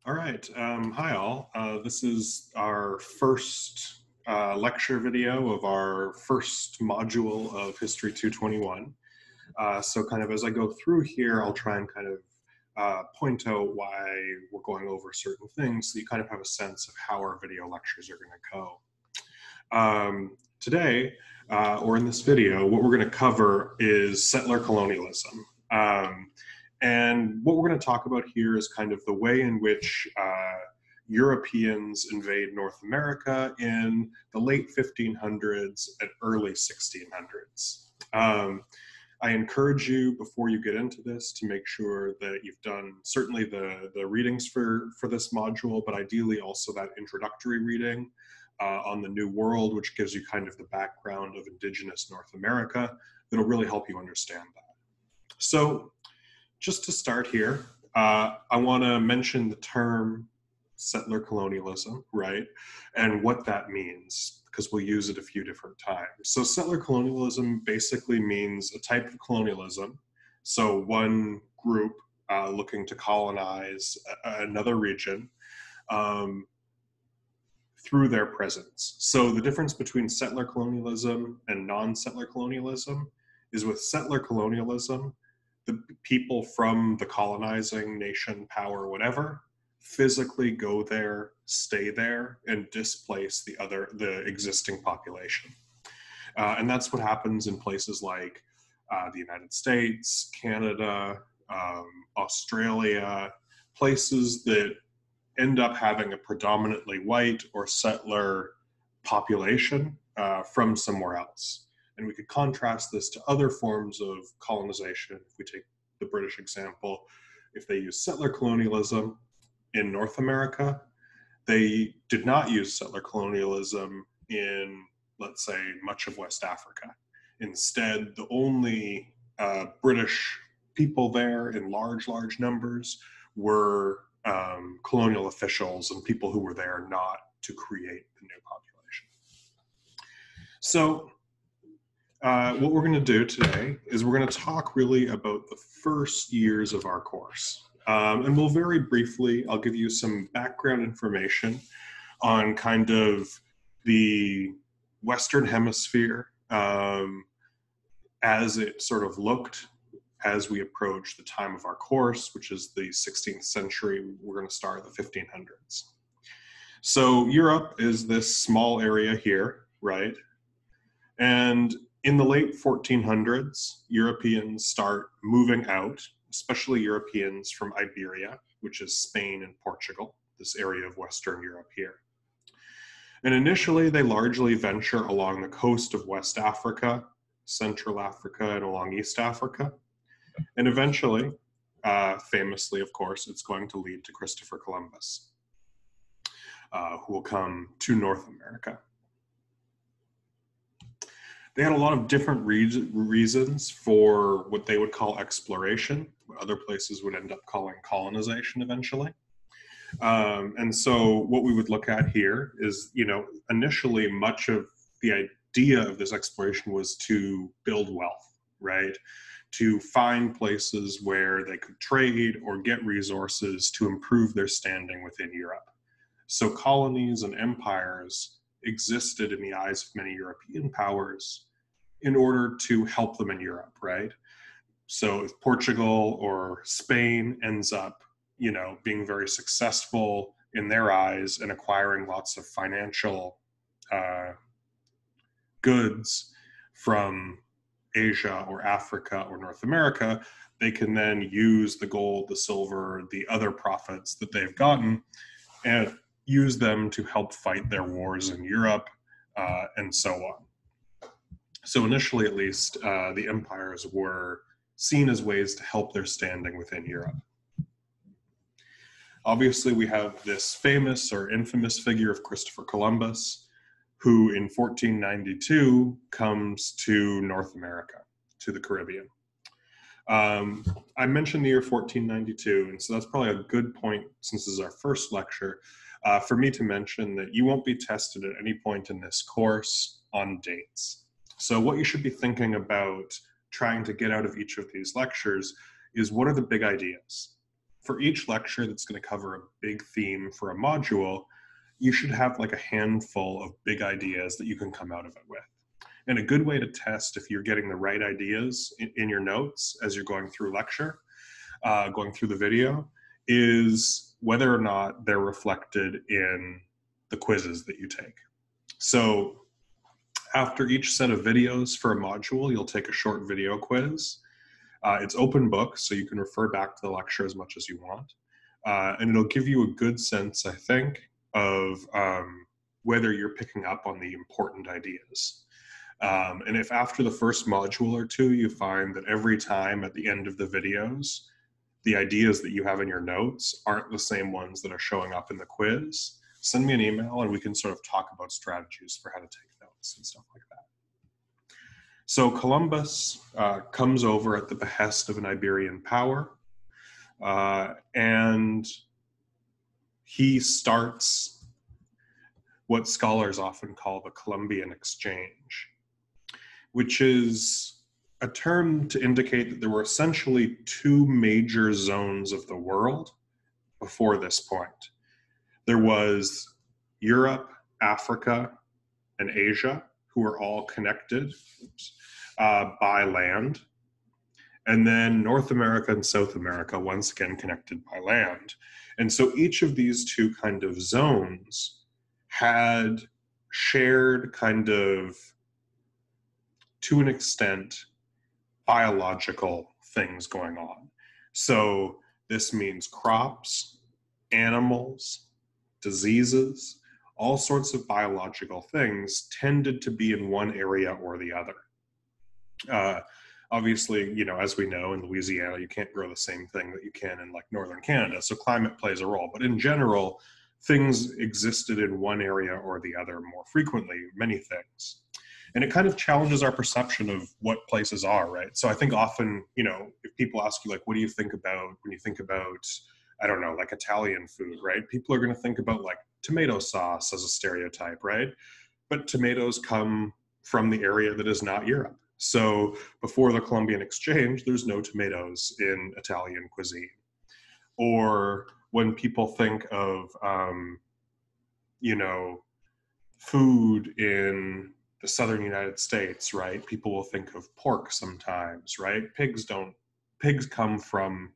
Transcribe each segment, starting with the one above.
All right. Hi, all. This is our first lecture video of our first module of History 221. So kind of as I go through here, I'll try and kind of point out why we're going over certain things so you kind of have a sense of how our video lectures are going to go. Today, or in this video, what we're going to cover is settler colonialism. And what we're going to talk about here is kind of the way in which Europeans invade North America in the late 1500s and early 1600s. I encourage you, before you get into this, to make sure that you've done certainly the readings for this module, but ideally also that introductory reading on the New World, which gives you kind of the background of Indigenous North America. That'll really help you understand that. So, just to start here, I want to mention the term settler colonialism, right? And what that means, because we'll use it a few different times. So settler colonialism basically means a type of colonialism. So one group looking to colonize another region through their presence. So the difference between settler colonialism and non-settler colonialism is with settler colonialism, the people from the colonizing nation, power, whatever, physically go there, stay there, and displace the existing population. And that's what happens in places like the United States, Canada, Australia, places that end up having a predominantly white or settler population from somewhere else. And we could contrast this to other forms of colonization. If we take the British example, if they use settler colonialism in North America, they did not use settler colonialism in, let's say, much of West Africa. Instead, the only British people there in large numbers were colonial officials and people who were there not to create the new population. So, what we're going to do today is we're going to talk really about the first years of our course. And we'll very briefly, I'll give you some background information on kind of the Western Hemisphere as it sort of looked as we approach the time of our course, which is the 16th century. We're going to start at the 1500s. So Europe is this small area here, right? And in the late 1400s, Europeans start moving out, especially Europeans from Iberia, which is Spain and Portugal, this area of Western Europe here. And initially, they largely venture along the coast of West Africa, Central Africa, and along East Africa. And eventually, famously, of course, it's going to lead to Christopher Columbus, who will come to North America. They had a lot of different reasons for what they would call exploration, what other places would end up calling colonization eventually. And so what we would look at here is, initially much of the idea of this exploration was to build wealth, right? To find places where they could trade or get resources to improve their standing within Europe. So colonies and empires existed in the eyes of many European powers in order to help them in Europe, right? So if Portugal or Spain ends up, being very successful in their eyes and acquiring lots of financial goods from Asia or Africa or North America, they can then use the gold, the silver, the other profits that they've gotten and use them to help fight their wars in Europe and so on. So initially, at least, the empires were seen as ways to help their standing within Europe. Obviously, we have this famous or infamous figure of Christopher Columbus, who in 1492 comes to North America, to the Caribbean. I mentioned the year 1492, and so that's probably a good point, since this is our first lecture, for me to mention that you won't be tested at any point in this course on dates. So what you should be thinking about trying to get out of each of these lectures is, what are the big ideas? for each lecture that's going to cover a big theme for a module, you should have like a handful of big ideas that you can come out of it with. And a good way to test if you're getting the right ideas in your notes as you're going through lecture, going through the video, is whether or not they're reflected in the quizzes that you take. So after each set of videos for a module, you'll take a short video quiz. It's open book, so you can refer back to the lecture as much as you want. And it'll give you a good sense, I think, of whether you're picking up on the important ideas. And if after the first module or two, you find that every time at the end of the videos, the ideas that you have in your notes aren't the same ones that are showing up in the quiz, send me an email and we can sort of talk about strategies for how to take notes and stuff like that. So Columbus comes over at the behest of an Iberian power, and he starts what scholars often call the Columbian Exchange, which is a term to indicate that there were essentially two major zones of the world before this point. There was Europe, Africa, and Asia, who were all connected by land. And then North America and South America, once again connected by land. And so each of these two kind of zones had shared kind of, to an extent, biological things going on. So this means crops, animals, diseases, all sorts of biological things tended to be in one area or the other. Obviously, you know, as we know, in Louisiana, you can't grow the same thing that you can in like northern Canada, so climate plays a role. But in general, things existed in one area or the other more frequently, many things. And it kind of challenges our perception of what places are, right? So I think often, you know, if people ask you, like, what do you think about when you think about, I don't know, like Italian food, right? People are going to think about like tomato sauce as a stereotype, right? But tomatoes come from the area that is not Europe. So before the Columbian Exchange, there's no tomatoes in Italian cuisine. Or when people think of, you know, food in the southern United States, right? People will think of pork sometimes, right? Pigs come from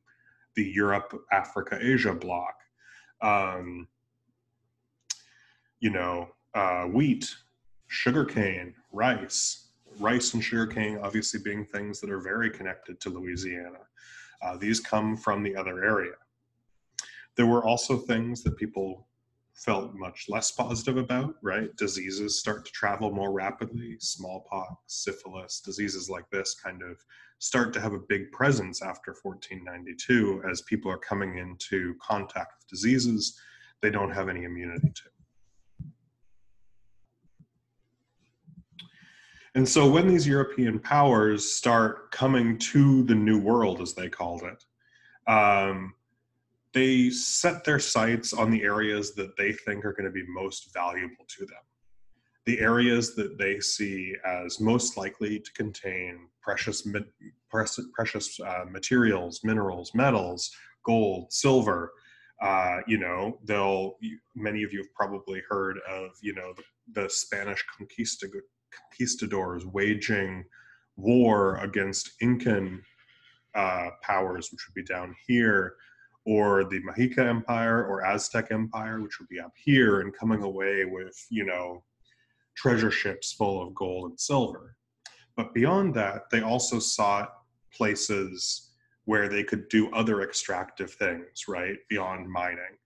the Europe, Africa, Asia bloc. You know, wheat, sugarcane, rice and sugarcane obviously being things that are very connected to Louisiana. These come from the other area. There were also things that people felt much less positive about, right? Diseases start to travel more rapidly. Smallpox, syphilis, diseases like this kind of start to have a big presence after 1492 as people are coming into contact with diseases they don't have any immunity to. And so when these European powers start coming to the New World, as they called it, they set their sights on the areas that they think are going to be most valuable to them. The areas that they see as most likely to contain precious materials, minerals, metals, gold, silver. You know, many of you have probably heard of, you know, the Spanish conquistadors waging war against Incan powers, which would be down here, or the Mexica Empire or Aztec Empire, which would be up here, and coming away with, you know, treasure ships full of gold and silver. But beyond that, they also sought places where they could do other extractive things, right, beyond mining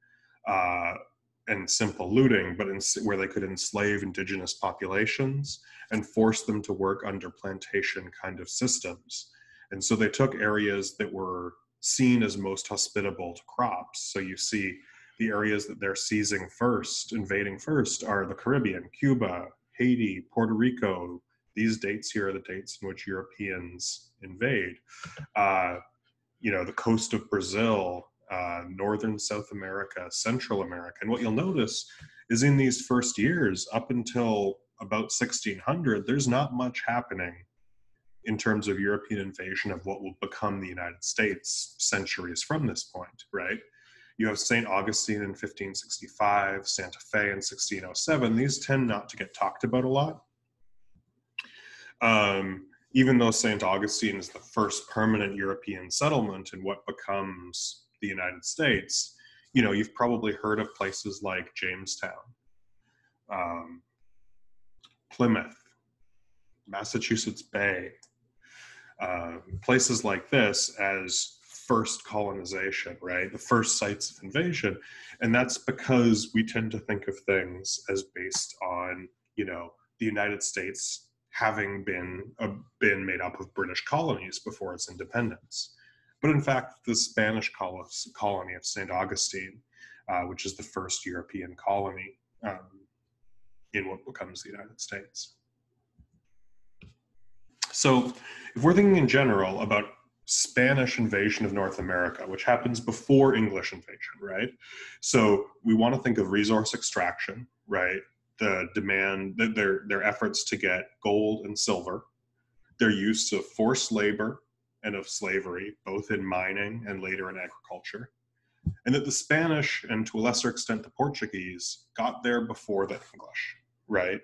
and simple looting, but where they could enslave indigenous populations and force them to work under plantation kind of systems. And so they took areas that were seen as most hospitable to crops. So you see the areas that they're seizing first, invading first, are the Caribbean, Cuba, Haiti, Puerto Rico. These dates here are the dates in which Europeans invade. You know, the coast of Brazil, northern South America, Central America. And what you'll notice is in these first years, up until about 1600, there's not much happening in terms of European invasion of what will become the United States centuries from this point, right? You have St. Augustine in 1565, Santa Fe in 1607. These tend not to get talked about a lot. Even though St. Augustine is the first permanent European settlement in what becomes the United States, you know, you've probably heard of places like Jamestown, Plymouth, Massachusetts Bay, places like this as first colonization, right? The first sites of invasion. And that's because we tend to think of things as based on, you know, the United States having been made up of British colonies before its independence. But in fact, the Spanish colony of St. Augustine, which is the first European colony in what becomes the United States. So if we're thinking in general about Spanish invasion of North America, which happens before English invasion, right? So we want to think of resource extraction, right? The demand, their efforts to get gold and silver, their use of forced labor and of slavery, both in mining and later in agriculture, and that the Spanish, and to a lesser extent the Portuguese, got there before the English, right?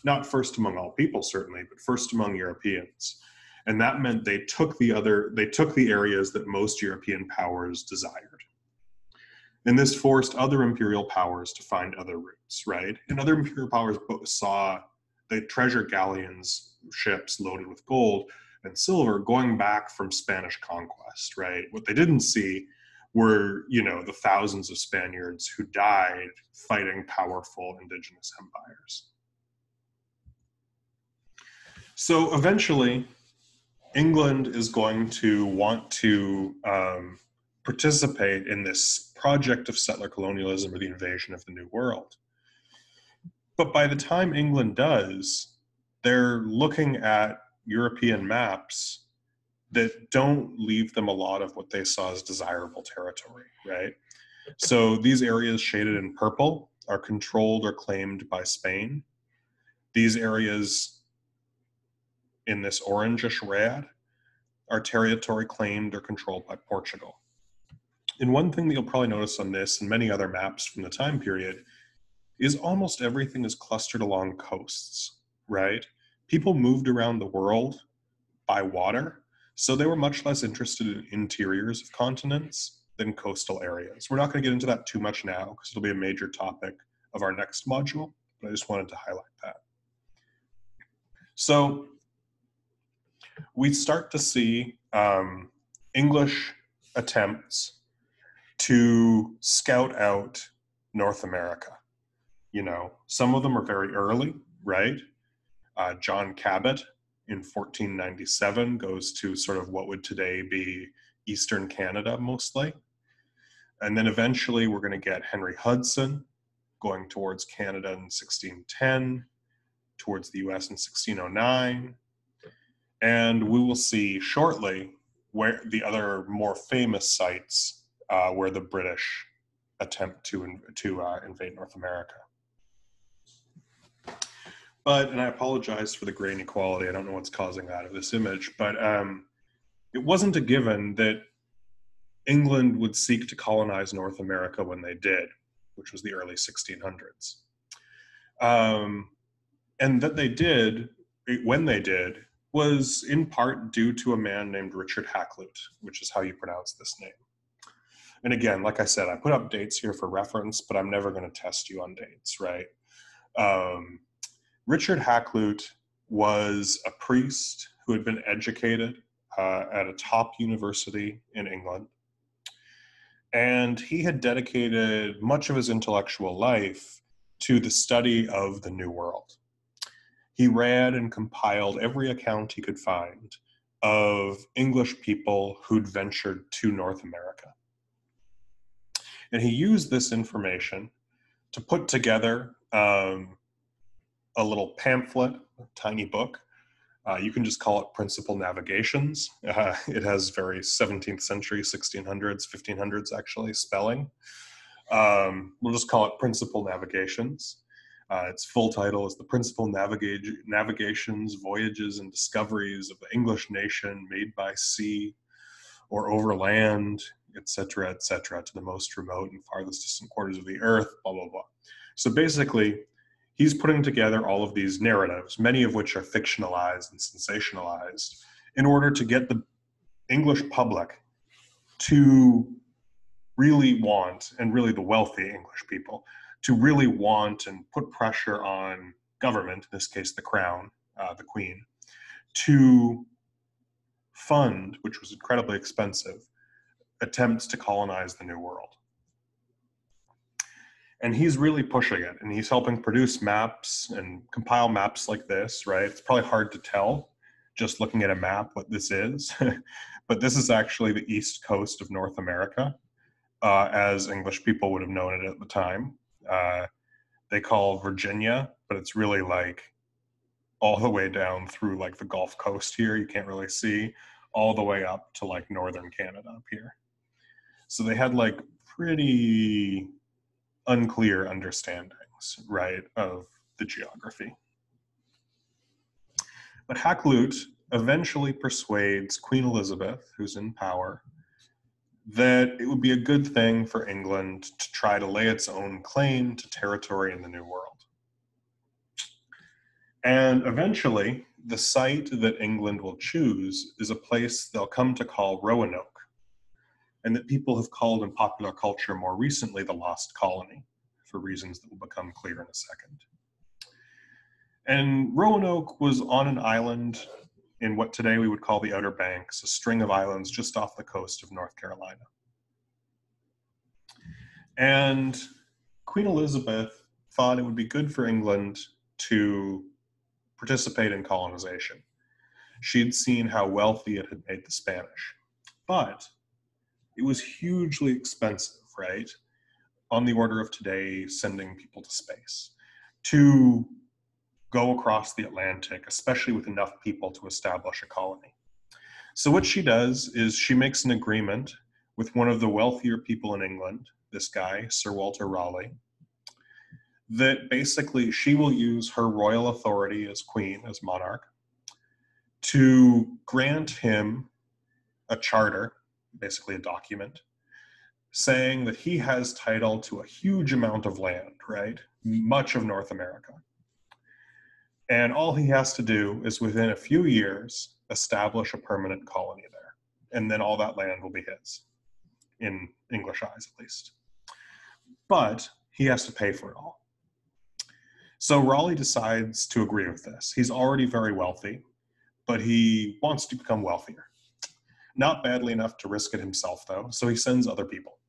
Not first among all people, certainly, but first among Europeans. And that meant they took the areas that most European powers desired. And this forced other imperial powers to find other routes, right? And other imperial powers saw the treasure galleons, ships loaded with gold and silver, going back from Spanish conquest, right? What they didn't see were, you know, the thousands of Spaniards who died fighting powerful indigenous empires. So eventually, England is going to want to participate in this project of settler colonialism or the invasion of the New World. But by the time England does, they're looking at European maps that don't leave them a lot of what they saw as desirable territory, right? So these areas shaded in purple are controlled or claimed by Spain. These areas in this orangish red are territory claimed or controlled by Portugal. And one thing that you'll probably notice on this and many other maps from the time period is almost everything is clustered along coasts, right? People moved around the world by water, so they were much less interested in interiors of continents than coastal areas. We're not going to get into that too much now because it'll be a major topic of our next module, but I just wanted to highlight that. So we start to see English attempts to scout out North America. You know, some of them are very early, right? John Cabot in 1497 goes to sort of what would today be Eastern Canada mostly. And then eventually we're going to get Henry Hudson going towards Canada in 1610, towards the US in 1609. And we will see shortly where the other more famous sites where the British attempt to invade North America. But, and I apologize for the grainy quality, I don't know what's causing that of this image, but it wasn't a given that England would seek to colonize North America when they did, which was the early 1600s. And that they did, when they did, was in part due to a man named Richard Hakluyt, which is how you pronounce this name. And again, like I said, I put up dates here for reference, but I'm never going to test you on dates, right? Richard Hakluyt was a priest who had been educated at a top university in England. And he had dedicated much of his intellectual life to the study of the New World. He read and compiled every account he could find of English people who'd ventured to North America. And he used this information to put together a little pamphlet, a tiny book. You can just call it Principal Navigations. It has very 17th century, 1600s, 1500s actually, spelling. We'll just call it Principal Navigations. Its full title is The Principal Navigations, Voyages, and Discoveries of the English Nation Made by Sea or Over Land, etc., to the most remote and farthest distant quarters of the earth, blah, blah, blah. So basically, he's putting together all of these narratives, many of which are fictionalized and sensationalized, in order to get the English public to really want, and really the wealthy English people, to really want and put pressure on government, in this case the crown, the queen, to fund, which was incredibly expensive, attempts to colonize the New World. And he's really pushing it, and he's helping produce maps and compile maps like this, right? It's probably hard to tell just looking at a map what this is, but this is actually the east coast of North America, as English people would have known it at the time. They call Virginia, but it's really like all the way down through like the Gulf Coast here, you can't really see, all the way up to like northern Canada up here. So they had like pretty unclear understandings, right, of the geography. But Hakluyt eventually persuades Queen Elizabeth, who's in power, that it would be a good thing for England to try to lay its own claim to territory in the New World. And eventually, the site that England will choose is a place they'll come to call Roanoke, and that people have called in popular culture more recently the Lost Colony, for reasons that will become clear in a second. And Roanoke was on an island in what today we would call the Outer Banks, a string of islands just off the coast of North Carolina. And Queen Elizabeth thought it would be good for England to participate in colonization. She'd seen how wealthy it had made the Spanish. But it was hugely expensive, right? On the order of today, sending people to space, to go across the Atlantic, especially with enough people to establish a colony. So what she does is she makes an agreement with one of the wealthier people in England, this guy, Sir Walter Raleigh, that basically she will use her royal authority as queen, as monarch, to grant him a charter, basically a document, saying that he has title to a huge amount of land, right? Much of North America. And all he has to do is within a few years, establish a permanent colony there. And then all that land will be his, in English eyes at least. But he has to pay for it all. So Raleigh decides to agree with this. He's already very wealthy, but he wants to become wealthier. Not badly enough to risk it himself, though, so he sends other people.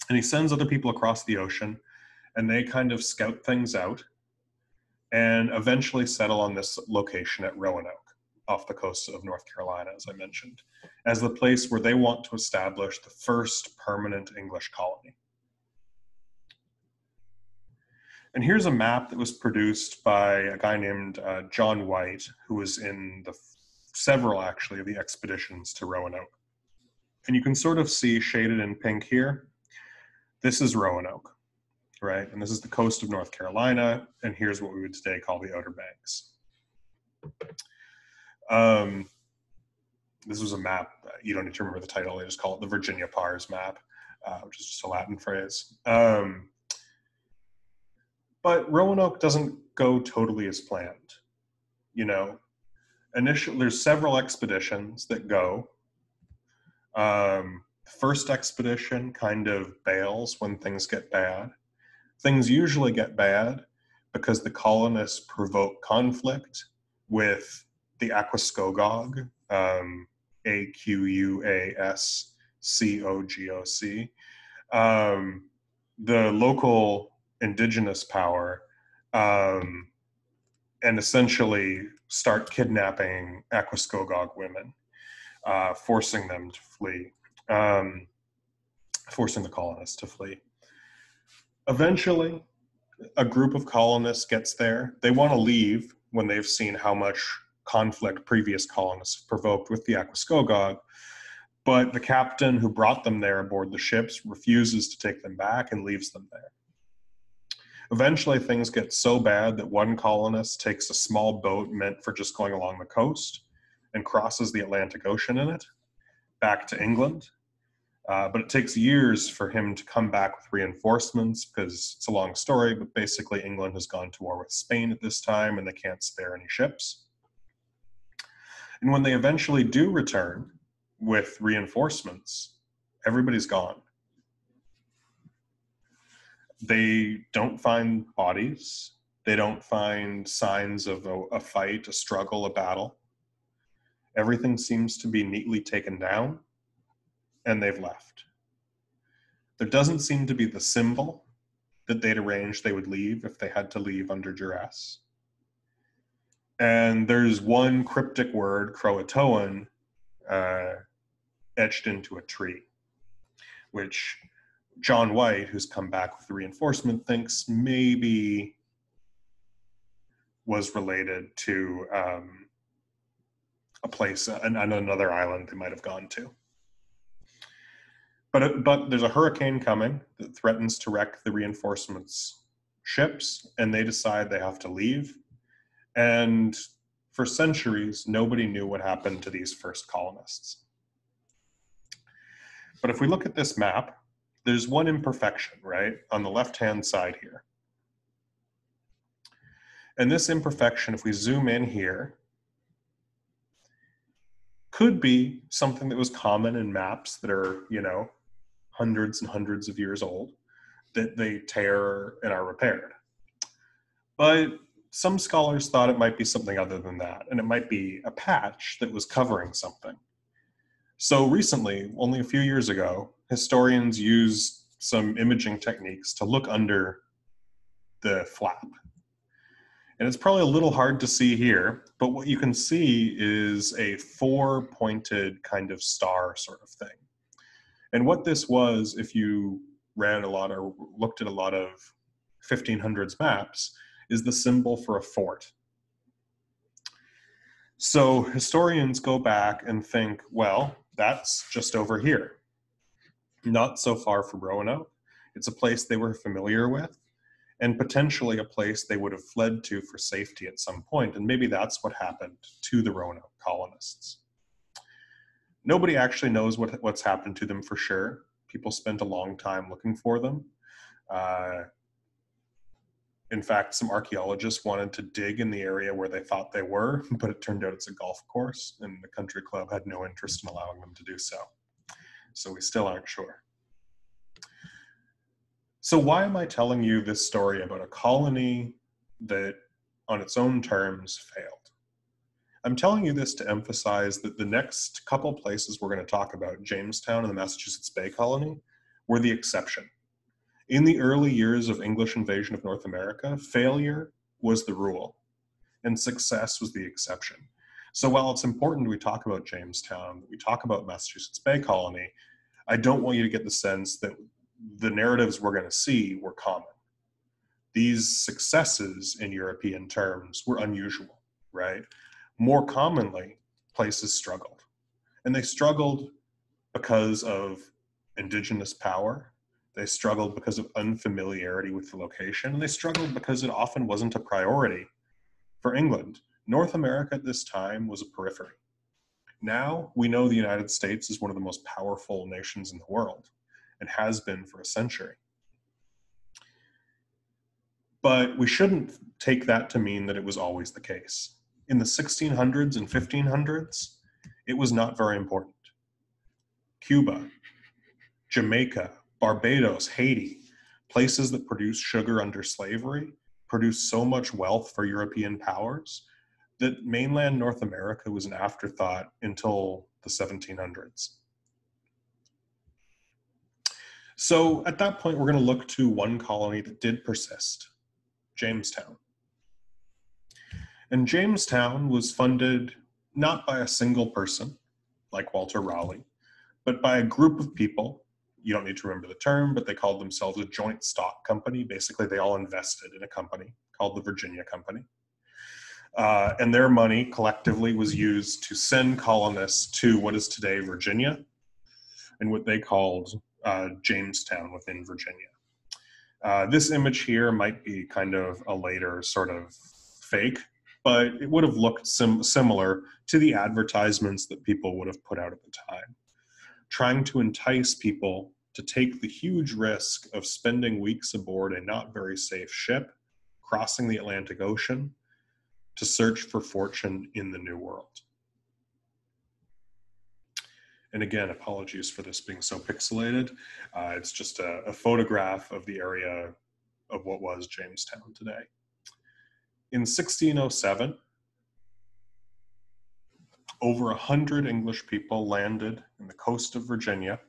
And he sends other people across the ocean, and they kind of scout things out and eventually settle on this location at Roanoke, off the coast of North Carolina, as I mentioned, as the place where they want to establish the first permanent English colony. And here's a map that was produced by a guy named John White, who was in several, actually, of the expeditions to Roanoke. And you can sort of see shaded in pink here, this is Roanoke, right? And this is the coast of North Carolina, and here's what we would today call the Outer Banks. This was a map, you don't need to remember the title, they just call it the Virginia Pars map, which is just a Latin phrase. But Roanoke doesn't go totally as planned. You know, initially, there's several expeditions that go. First expedition kind of bails when things get bad. Things usually get bad because the colonists provoke conflict with the Aquascogoc, Aquascogoc, the local indigenous power, and essentially start kidnapping Aquascogoc women, forcing them to flee, forcing the colonists to flee. Eventually, a group of colonists gets there. They want to leave when they've seen how much conflict previous colonists provoked with the Aquascogoc, but the captain who brought them there aboard the ships refuses to take them back and leaves them there. Eventually, things get so bad that one colonist takes a small boat meant for just going along the coast and crosses the Atlantic Ocean in it back to England. But it takes years for him to come back with reinforcements because it's a long story, but basically England has gone to war with Spain at this time and they can't spare any ships. And when they eventually do return with reinforcements, everybody's gone. They don't find bodies. They don't find signs of a fight, a struggle, a battle. Everything seems to be neatly taken down, and they've left. There doesn't seem to be the symbol that they'd arranged they would leave if they had to leave under duress. And there's one cryptic word, Croatoan, etched into a tree, which John White, who's come back with the reinforcement, thinks maybe was related to a place on another island they might have gone to. But there's a hurricane coming that threatens to wreck the reinforcements' ships, and they decide they have to leave. And for centuries, nobody knew what happened to these first colonists. But if we look at this map, there's one imperfection, right, on the left-hand side here. And this imperfection, if we zoom in here, could be something that was common in maps that are, hundreds and hundreds of years old, that they tear and are repaired. But some scholars thought it might be something other than that, and it might be a patch that was covering something. So recently, only a few years ago, historians used some imaging techniques to look under the flap. And it's probably a little hard to see here, but what you can see is a four-pointed kind of star sort of thing. And what this was, if you read a lot or looked at a lot of 1500s maps, is the symbol for a fort. So historians go back and think, well, that's just over here, not so far from Roanoke. It's a place they were familiar with, and potentially a place they would have fled to for safety at some point. And maybe that's what happened to the Roanoke colonists. Nobody actually knows what's happened to them for sure. People spent a long time looking for them. In fact, some archaeologists wanted to dig in the area where they thought they were, but it turned out it's a golf course, and the country club had no interest in allowing them to do so. So we still aren't sure. So why am I telling you this story about a colony that, on its own terms, failed? I'm telling you this to emphasize that the next couple places we're going to talk about, Jamestown and the Massachusetts Bay Colony, were the exception. In the early years of English invasion of North America, failure was the rule, and success was the exception. So while it's important we talk about Jamestown, we talk about Massachusetts Bay Colony, I don't want you to get the sense that the narratives we're going to see were common. These successes in European terms were unusual, right? More commonly, places struggled. And they struggled because of indigenous power. They struggled because of unfamiliarity with the location. And they struggled because it often wasn't a priority for England. North America at this time was a periphery. Now we know the United States is one of the most powerful nations in the world and has been for a century. But we shouldn't take that to mean that it was always the case. In the 1600s and 1500s, it was not very important. Cuba, Jamaica, Barbados, Haiti, places that produced sugar under slavery, produced so much wealth for European powers that mainland North America was an afterthought until the 1700s. So at that point, we're going to look to one colony that did persist, Jamestown. And Jamestown was funded not by a single person, like Walter Raleigh, but by a group of people. You don't need to remember the term, but they called themselves a joint stock company. Basically, they all invested in a company called the Virginia Company. And their money collectively was used to send colonists to what is today Virginia and what they called Jamestown within Virginia. This image here might be kind of a later sort of fake, but it would have looked similar to the advertisements that people would have put out at the time, trying to entice people to take the huge risk of spending weeks aboard a not very safe ship, crossing the Atlantic Ocean to search for fortune in the New World. And again, apologies for this being so pixelated. It's just a photograph of the area of what was Jamestown today. In 1607, over 100 English people landed in the coast of Virginia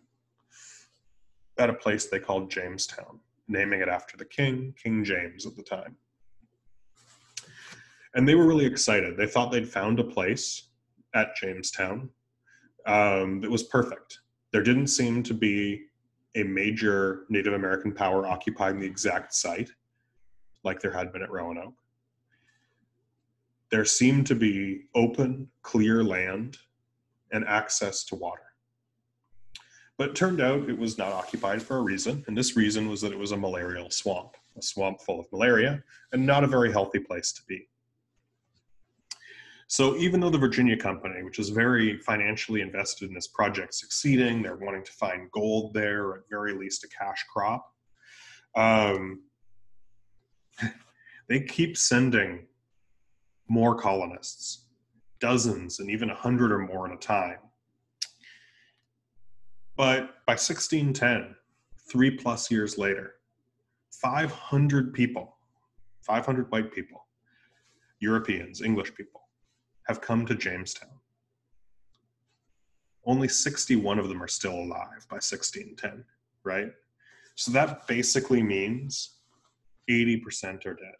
at a place they called Jamestown, naming it after the king, King James at the time. And they were really excited. They thought they'd found a place at Jamestown that was perfect. There didn't seem to be a major Native American power occupying the exact site like there had been at Roanoke. There seemed to be open, clear land and access to water. But it turned out it was not occupied for a reason, and this reason was that it was a malarial swamp, a swamp full of malaria, and not a very healthy place to be. So even though the Virginia Company, which is very financially invested in this project succeeding, they're wanting to find gold there, or at very least a cash crop, they keep sending more colonists, dozens and even 100 or more at a time. But by 1610, 3+ years later, 500 people, 500 white people, Europeans, English people, have come to Jamestown. Only 61 of them are still alive by 1610, right? So that basically means 80% are dead.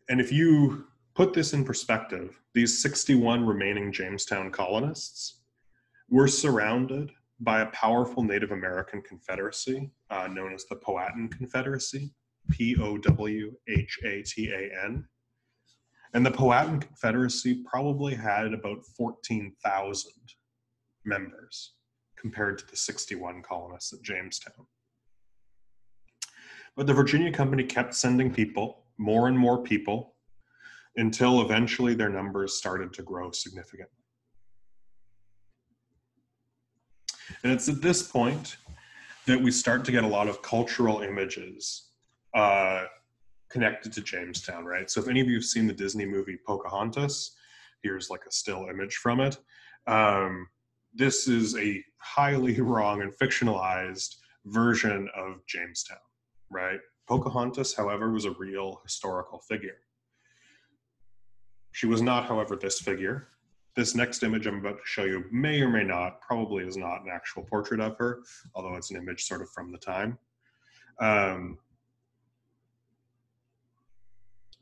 And if you put this in perspective, these 61 remaining Jamestown colonists were surrounded by a powerful Native American confederacy known as the Powhatan Confederacy, Powhatan. And the Powhatan Confederacy probably had about 14,000 members compared to the 61 colonists at Jamestown. But the Virginia Company kept sending people, more and more people, until eventually their numbers started to grow significantly. And it's at this point that we start to get a lot of cultural images connected to Jamestown, right? So if any of you have seen the Disney movie Pocahontas, here's like a still image from it. This is a highly wrong and fictionalized version of Jamestown, right? Pocahontas, however, was a real historical figure. She was not, however, this figure. This next image I'm about to show you may or may not, probably is not an actual portrait of her, although it's an image sort of from the time.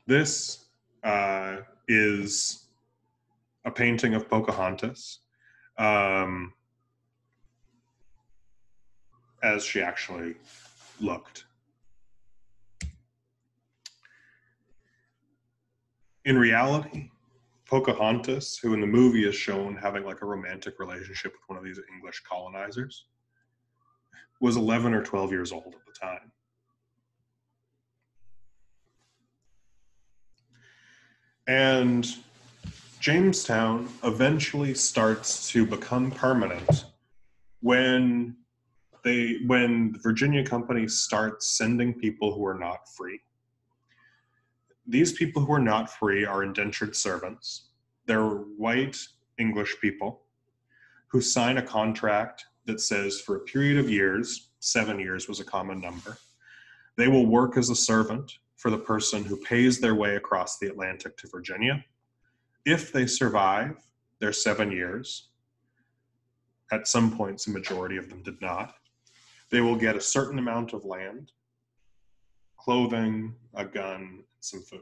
This is a painting of Pocahontas as she actually looked. In reality, Pocahontas, who in the movie is shown having like a romantic relationship with one of these English colonizers, was 11 or 12 years old at the time. And Jamestown eventually starts to become permanent when the Virginia Company starts sending people who are not free. These people who are not free are indentured servants. They're white English people who sign a contract that says for a period of years, 7 years was a common number, they will work as a servant for the person who pays their way across the Atlantic to Virginia. If they survive their 7 years, at some points a majority of them did not, they will get a certain amount of land, clothing, a gun, some food.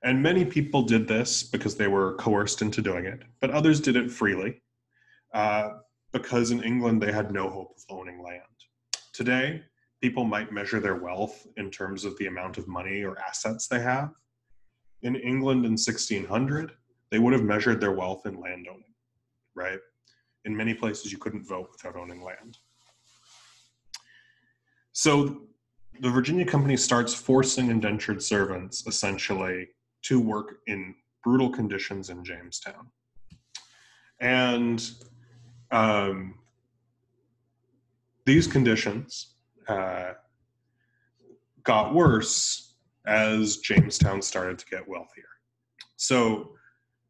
And many people did this because they were coerced into doing it, but others did it freely because in England they had no hope of owning land. Today, people might measure their wealth in terms of the amount of money or assets they have. In England in 1600, they would have measured their wealth in landowning, right? In many places, you couldn't vote without owning land. So the Virginia Company starts forcing indentured servants, essentially, to work in brutal conditions in Jamestown. And these conditions got worse as Jamestown started to get wealthier. So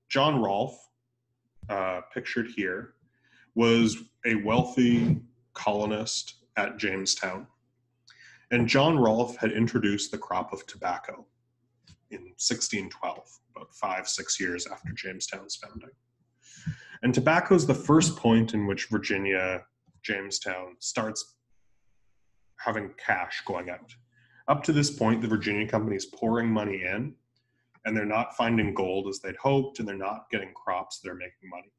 John Rolfe, pictured here, was a wealthy colonist at Jamestown. And John Rolfe had introduced the crop of tobacco in 1612, about 5-6 years after Jamestown's founding. And tobacco is the first point in which Virginia, Jamestown, starts having cash going out. Up to this point, the Virginia Company is pouring money in, and they're not finding gold as they'd hoped, and they're not getting crops that are making money.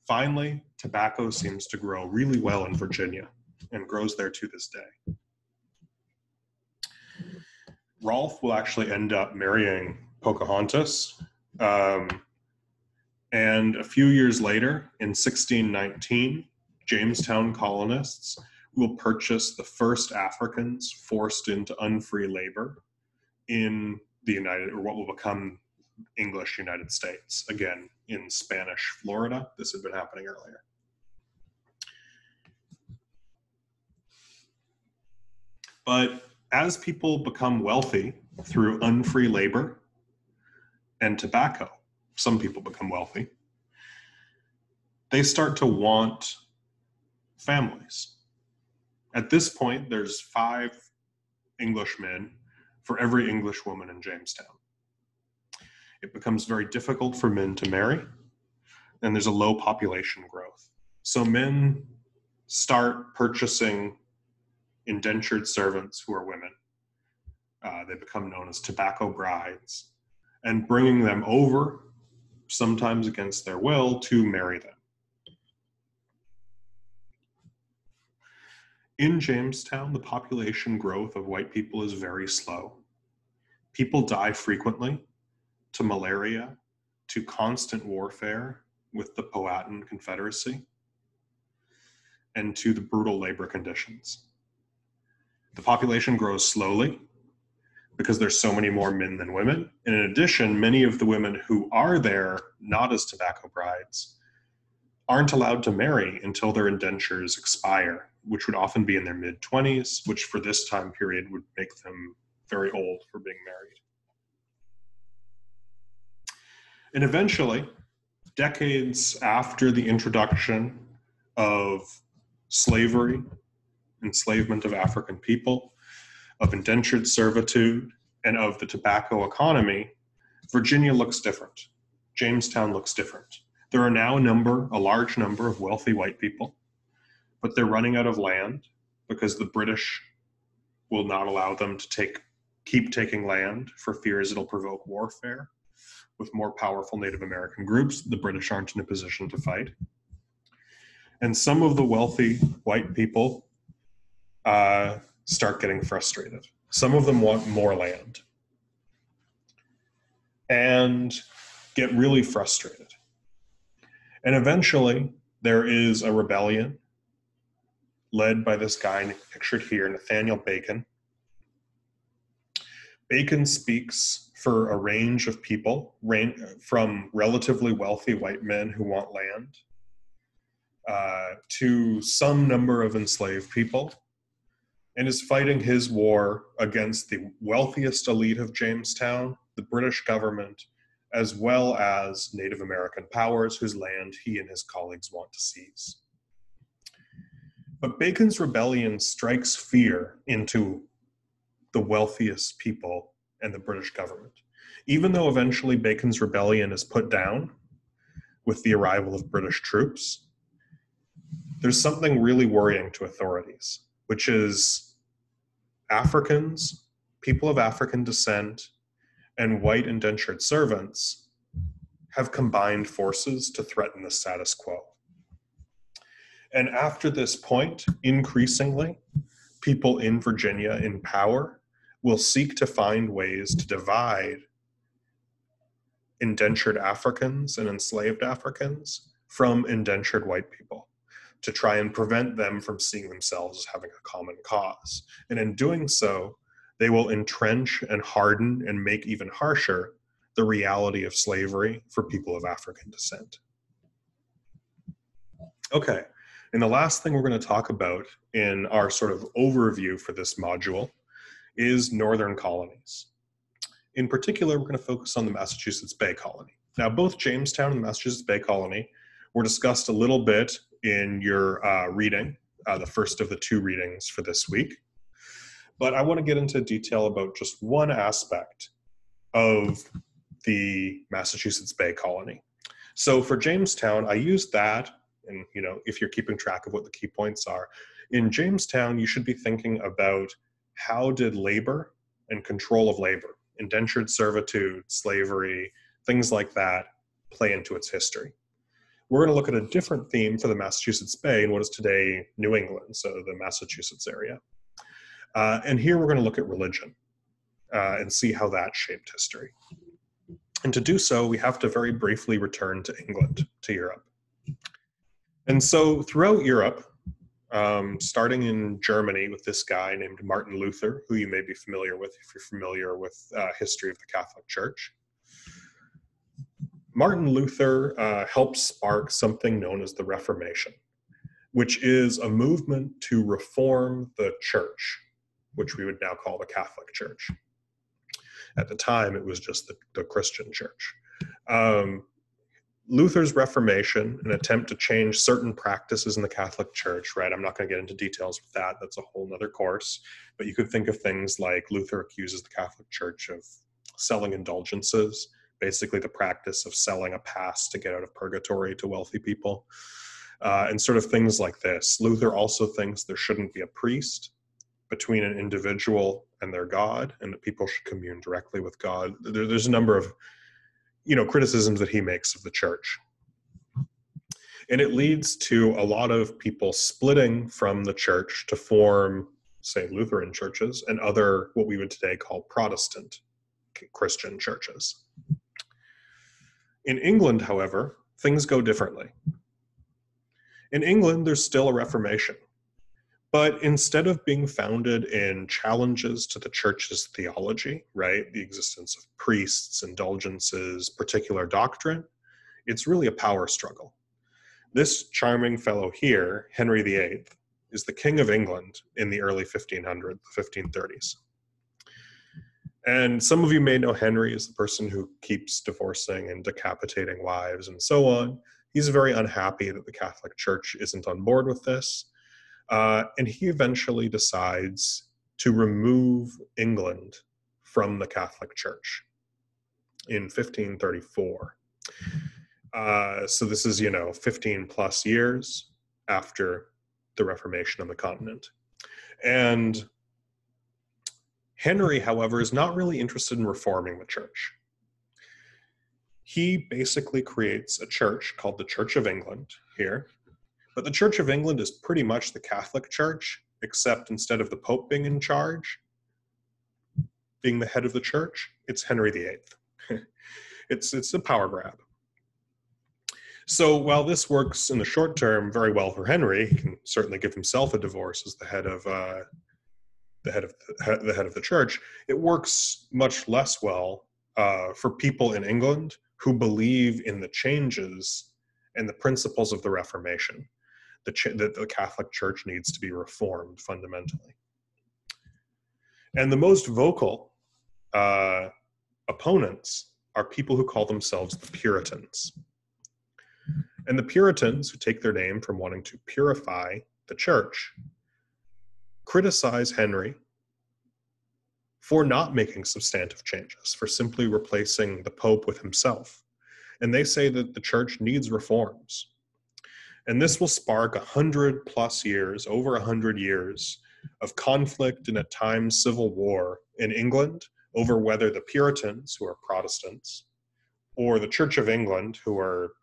Finally, tobacco seems to grow really well in Virginia and grows there to this day. Rolfe will actually end up marrying Pocahontas. And a few years later, in 1619, Jamestown colonists will purchase the first Africans forced into unfree labor in the United, or what will become English United States, again, in Spanish Florida. This had been happening earlier. But as people become wealthy through unfree labor and tobacco, some people become wealthy, they start to want families. At this point, there's 5 Englishmen for every English woman in Jamestown. It becomes very difficult for men to marry, and there's a low population growth. So men start purchasing indentured servants who are women. They become known as tobacco brides, and bringing them over, sometimes against their will, to marry them. In Jamestown, the population growth of white people is very slow. People die frequently to malaria, to constant warfare with the Powhatan Confederacy, and to the brutal labor conditions. The population grows slowly because there's so many more men than women. And in addition, many of the women who are there, not as tobacco brides, aren't allowed to marry until their indentures expire, which would often be in their mid-20s, which for this time period would make them very old for being married. And eventually, decades after the introduction of slavery, enslavement of African people, of indentured servitude, and of the tobacco economy, Virginia looks different. Jamestown looks different. There are now a large number of wealthy white people, but they're running out of land because the British will not allow them to keep taking land for fears it'll provoke warfare with more powerful Native American groups. The British aren't in a position to fight. And some of the wealthy white people start getting frustrated. Some of them want more land and get really frustrated. And eventually, there is a rebellion led by this guy pictured here, Nathaniel Bacon. Bacon speaks for a range of people, from relatively wealthy white men who want land to some number of enslaved people, and is fighting his war against the wealthiest elite of Jamestown, the British government, as well as Native American powers whose land he and his colleagues want to seize. But Bacon's rebellion strikes fear into the wealthiest people and the British government. Even though eventually Bacon's rebellion is put down with the arrival of British troops, there's something really worrying to authorities, which is Africans, people of African descent, and white indentured servants have combined forces to threaten the status quo. And after this point, increasingly, people in Virginia in power will seek to find ways to divide indentured Africans and enslaved Africans from indentured white people. to try and prevent them from seeing themselves as having a common cause. And in doing so, they will entrench and harden and make even harsher the reality of slavery for people of African descent. Okay, and the last thing we're going to talk about in our sort of overview for this module is northern colonies. In particular, we're going to focus on the Massachusetts Bay Colony. Now, both Jamestown and the Massachusetts Bay Colony were discussed a little bit in your reading, the first of the two readings for this week. But I want to get into detail about just one aspect of the Massachusetts Bay Colony. So for Jamestown, I used that, and if you're keeping track of what the key points are, in Jamestown, you should be thinking about how did labor and control of labor, indentured servitude, slavery, things like that, play into its history. We're going to look at a different theme for the Massachusetts Bay in what is today New England, so the Massachusetts area. And here we're going to look at religion and see how that shaped history. And to do so, we have to very briefly return to England, to Europe. And so throughout Europe, starting in Germany with this guy named Martin Luther, who you may be familiar with if you're familiar with history of the Catholic Church. Martin Luther helped spark something known as the Reformation, which is a movement to reform the church, which we would now call the Catholic Church. At the time, it was just the Christian church. Luther's Reformation, an attempt to change certain practices in the Catholic Church, right? I'm not going to get into details with that. That's a whole nother course. But you could think of things like Luther accuses the Catholic Church of selling indulgences, basically the practice of selling a pass to get out of purgatory to wealthy people, and sort of things like this. Luther also thinks there shouldn't be a priest between an individual and their God, and that people should commune directly with God. There's a number of criticisms that he makes of the church. And it leads to a lot of people splitting from the church to form, say, Lutheran churches and other, what we would today call Protestant Christian churches. In England, however, things go differently. In England, there's still a Reformation. But instead of being founded in challenges to the church's theology, right, the existence of priests, indulgences, particular doctrine, it's really a power struggle. This charming fellow here, Henry VIII, is the King of England in the early 1500s, the 1530s. And some of you may know Henry as the person who keeps divorcing and decapitating wives and so on. He's very unhappy that the Catholic Church isn't on board with this. And he eventually decides to remove England from the Catholic Church in 1534. So this is, 15 plus years after the Reformation on the continent. And Henry, however, is not really interested in reforming the church. He basically creates a church called the Church of England here. But the Church of England is pretty much the Catholic Church, except instead of the Pope being in charge, being the head of the church, it's Henry VIII. It's a power grab. So while this works in the short term very well for Henry, he can certainly give himself a divorce as the head of the church. It works much less well for people in England who believe in the changes and the principles of the Reformation. That the Catholic Church needs to be reformed fundamentally. And the most vocal opponents are people who call themselves the Puritans. And the Puritans, who take their name from wanting to purify the church, criticize Henry for not making substantive changes, for simply replacing the Pope with himself. And they say that the church needs reforms. And this will spark 100 plus years, over 100 years of conflict and at times civil war in England over whether the Puritans, who are Protestants, or the Church of England, who are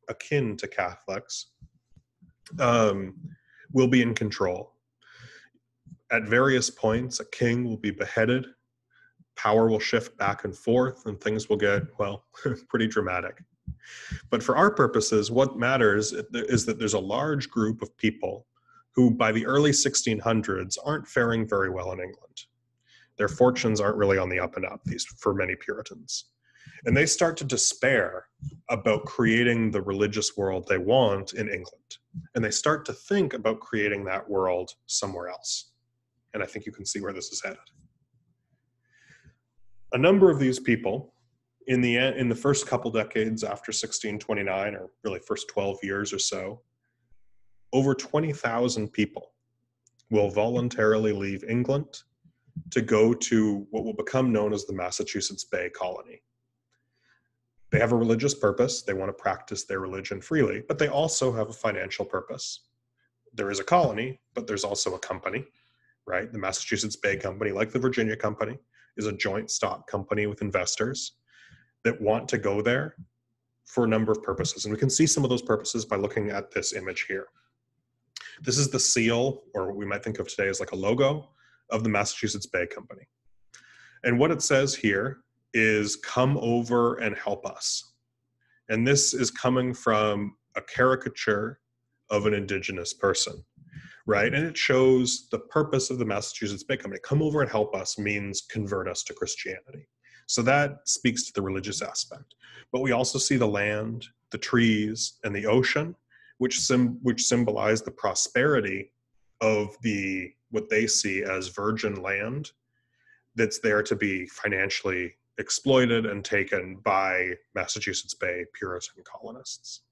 akin to Catholics, will be in control. At various points, a king will be beheaded, power will shift back and forth, and things will get, well, pretty dramatic. But for our purposes, what matters is that there's a large group of people who by the early 1600s aren't faring very well in England. Their fortunes aren't really on the up and up, these for many Puritans. And they start to despair about creating the religious world they want in England. And they start to think about creating that world somewhere else. And I think you can see where this is headed. A number of these people, in the first couple decades after 1629, or really first 12 years or so, over 20,000 people will voluntarily leave England to go to what will become known as the Massachusetts Bay Colony. They have a religious purpose. They want to practice their religion freely, but they also have a financial purpose. There is a colony, but there's also a company, right? The Massachusetts Bay Company, like the Virginia Company, is a joint stock company with investors that want to go there for a number of purposes. And we can see some of those purposes by looking at this image here. This is the seal, or what we might think of today as like a logo, of the Massachusetts Bay Company. And what it says here is, "Come over and help us." And this is coming from a caricature of an indigenous person, right? And it shows the purpose of the Massachusetts Bay Company. Come over and help us means convert us to Christianity. So that speaks to the religious aspect. But we also see the land, the trees, and the ocean, which symbolize the prosperity of what they see as virgin land that's there to be financially exploited and taken by Massachusetts Bay Puritan colonists.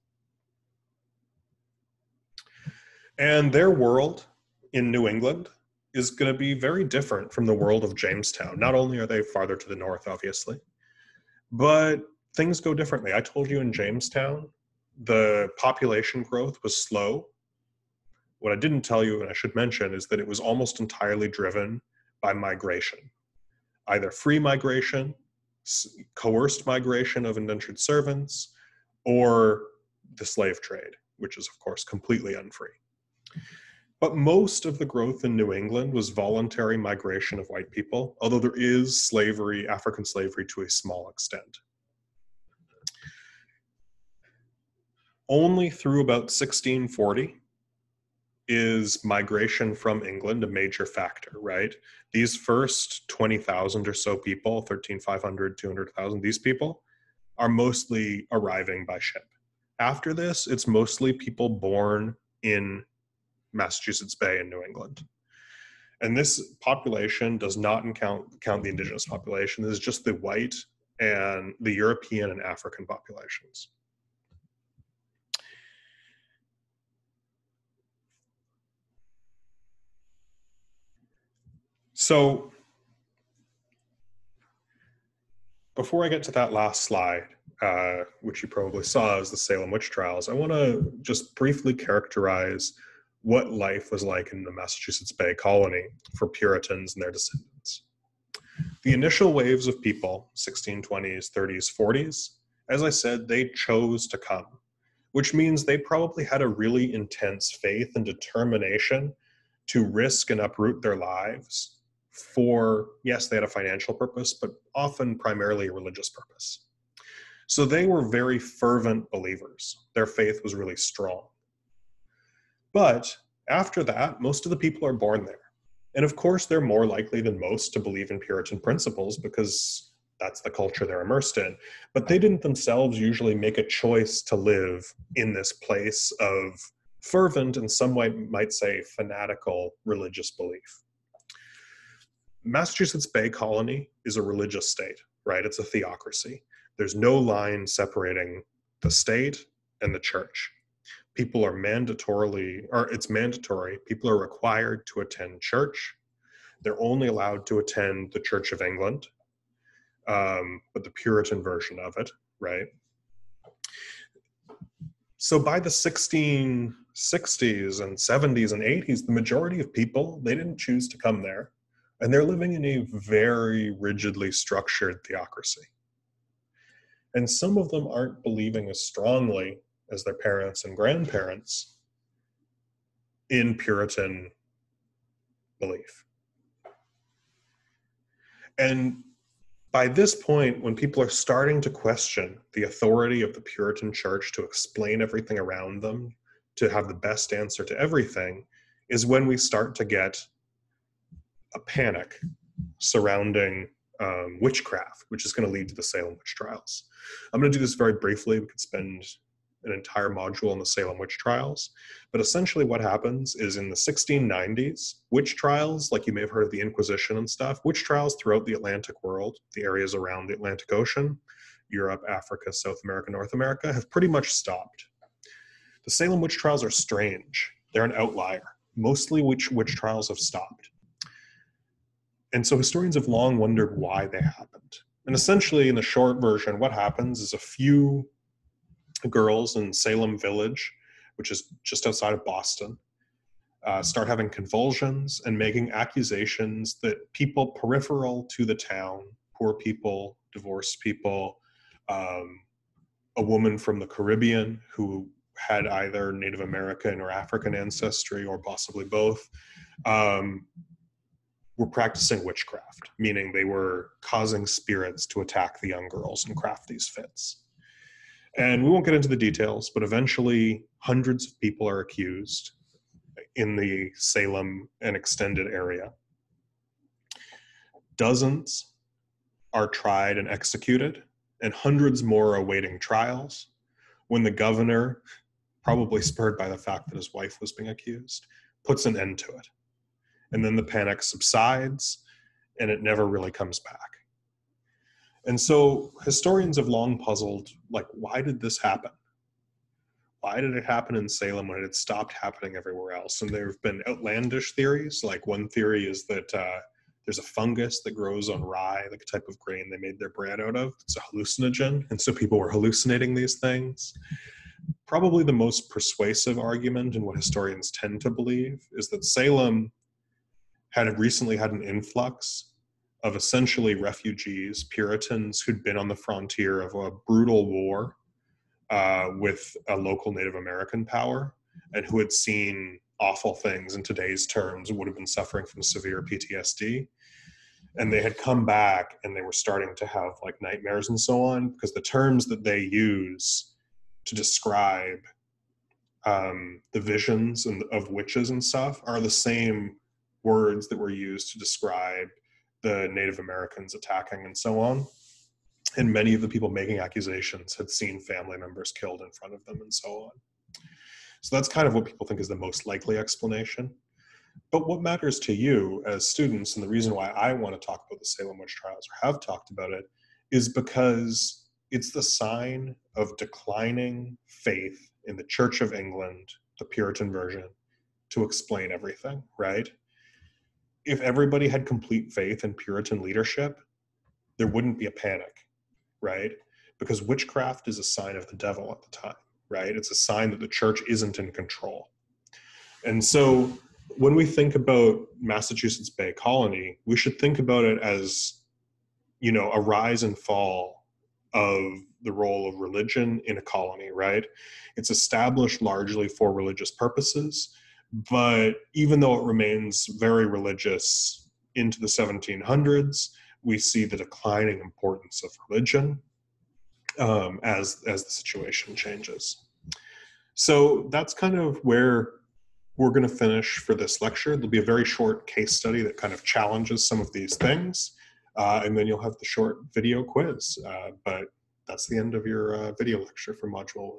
And their world in New England is going to be very different from the world of Jamestown. Not only are they farther to the north, obviously, but things go differently. I told you in Jamestown, the population growth was slow. What I didn't tell you, and I should mention, is that it was almost entirely driven by migration, either free migration, coerced migration of indentured servants, or the slave trade, which is, of course, completely unfree. But most of the growth in New England was voluntary migration of white people, although there is slavery, African slavery, to a small extent. Only through about 1640 is migration from England a major factor, right? These first 20,000 or so people, 13,500, 200,000, these people are mostly arriving by ship. After this, it's mostly people born in Massachusetts Bay in New England. And this population does not count the indigenous population. This is just the white and the European and African populations. So before I get to that last slide, which you probably saw as the Salem witch trials, I want to just briefly characterize what life was like in the Massachusetts Bay Colony for Puritans and their descendants. The initial waves of people, 1620s, 30s, 40s, as I said, they chose to come, which means they probably had a really intense faith and determination to risk and uproot their lives for, yes, they had a financial purpose, but often primarily a religious purpose. So they were very fervent believers. Their faith was really strong. But after that, most of the people are born there. And of course, they're more likely than most to believe in Puritan principles because that's the culture they're immersed in. But they didn't themselves usually make a choice to live in this place of fervent and some might say fanatical religious belief. Massachusetts Bay Colony is a religious state, right? It's a theocracy. There's no line separating the state and the church. People are it's mandatory. People are required to attend church. They're only allowed to attend the Church of England, but the Puritan version of it, right? So by the 1660s and 70s and 80s, the majority of people, they didn't choose to come there. And they're living in a very rigidly structured theocracy. And some of them aren't believing as strongly as their parents and grandparents in Puritan belief. And By this point, when people are starting to question the authority of the Puritan Church to explain everything around them, to have the best answer to everything, is when we start to get a panic surrounding witchcraft, which is going to lead to the Salem witch trials. I'm going to do this very briefly. We could spend an entire module on the Salem witch trials. But essentially what happens is in the 1690s, witch trials, like you may have heard of the Inquisition and stuff, witch trials throughout the Atlantic world, the areas around the Atlantic Ocean, Europe, Africa, South America, North America, have pretty much stopped. The Salem witch trials are strange. They're an outlier. Mostly witch trials have stopped. And so historians have long wondered why they happened. And essentially, in the short version, what happens is a few girls in Salem Village, which is just outside of Boston, start having convulsions and making accusations that people peripheral to the town, poor people, divorced people, a woman from the Caribbean who had either Native American or African ancestry or possibly both, were practicing witchcraft, meaning they were causing spirits to attack the young girls and craft these fits. And we won't get into the details, but eventually hundreds of people are accused in the Salem and extended area. Dozens are tried and executed, and hundreds more are awaiting trials when the governor, probably spurred by the fact that his wife was being accused, puts an end to it. And then the panic subsides, and it never really comes back. And so historians have long puzzled, like, why did this happen? Why did it happen in Salem when it had stopped happening everywhere else? And there have been outlandish theories. Like one theory is that there's a fungus that grows on rye, like a type of grain they made their bread out of. It's a hallucinogen. And so people were hallucinating these things. Probably the most persuasive argument, and what historians tend to believe, is that Salem had recently had an influx of essentially refugees, Puritans who'd been on the frontier of a brutal war with a local Native American power, and who had seen awful things in today's terms, would have been suffering from severe PTSD. And they had come back and they were starting to have like nightmares and so on, because the terms that they use to describe the visions of witches and stuff are the same words that were used to describe the Native Americans attacking and so on. And many of the people making accusations had seen family members killed in front of them and so on. So that's kind of what people think is the most likely explanation. But what matters to you as students, and the reason why I want to talk about the Salem witch trials, or have talked about it, is because it's the sign of declining faith in the Church of England, the Puritan version, to explain everything, right? If everybody had complete faith in Puritan leadership, there wouldn't be a panic, right? Because witchcraft is a sign of the devil at the time, right? It's a sign that the church isn't in control. And so when we think about Massachusetts Bay Colony, we should think about it as, you know, a rise and fall of the role of religion in a colony, right? It's established largely for religious purposes, but even though it remains very religious into the 1700s, we see the declining importance of religion as the situation changes. So that's kind of where we're going to finish for this lecture. There'll be a very short case study that kind of challenges some of these things, and then you'll have the short video quiz. But that's the end of your video lecture for Module 1.